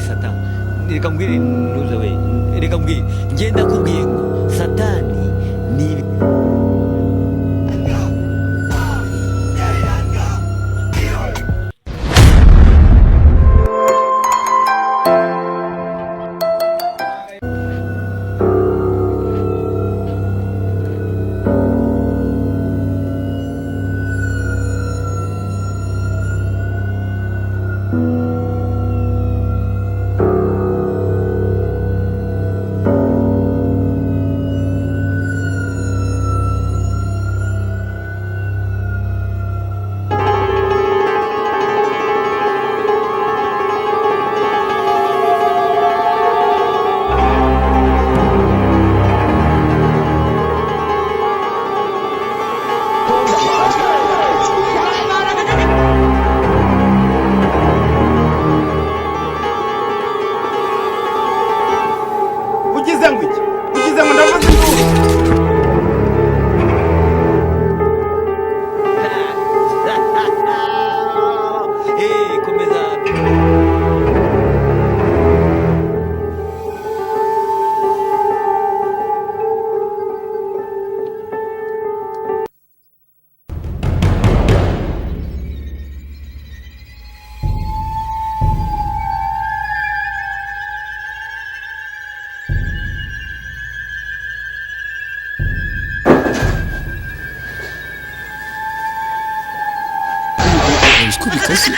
satani reka mbwire nuza we reka mbwire ngenda kubwiye ngo satani ni irikubica se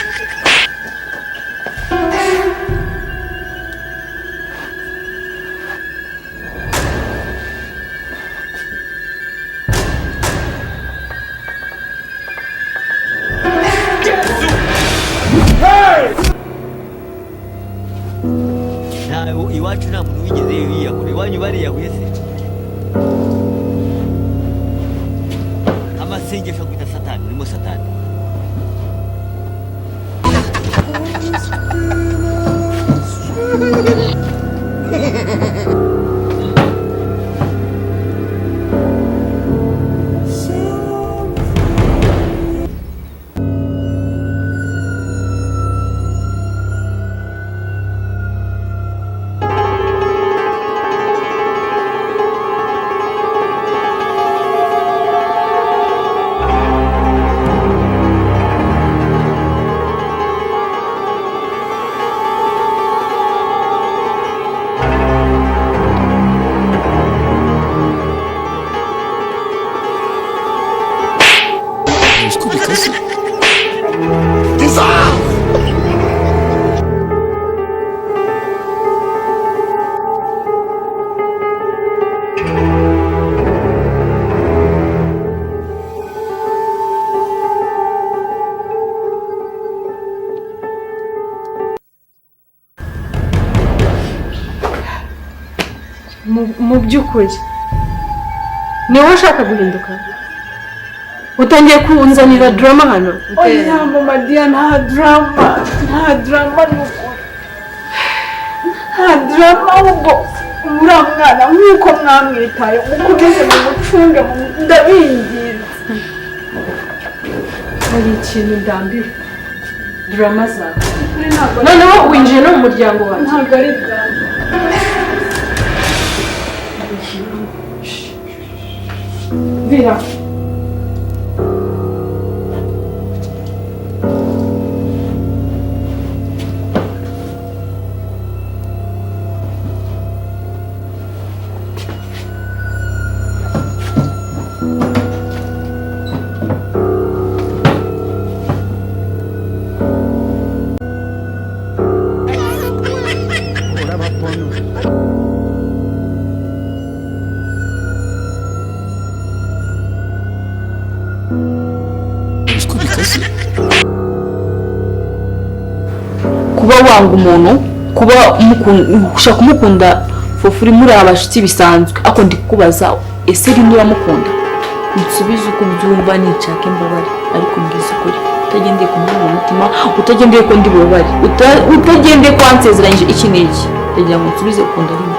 iwacu nta muntu wigeze yiyahura iwanyu bariyahuye se amasengesho kwita satani urimo satani mu by'ukuri niwe ushaka guhinduka utangiye kunzanira drama hano oya mama Dia nta drama nuko nta drama ubwo muramwana nkuko mwamwitaye mukomeze mu mucunge ndabingiza hari ikintu ndambiwe drama zawe noneho winjiye no mu muryango wawe ntabwo ari drama Vira. kuba wanga umuntu kuba ushaka kumukunda fofuri muri abashitsi bisanzwe ako ndikubaza ese rimwe uramukunda nsubize uko byumva nicaka imbabare ariko ngize ukuri utagendeye ku mutima utagendeye ko ndi bubabare utagendeye ko ansezeranyije iki n'iki ndagira ngo nsubize ukunda rimwe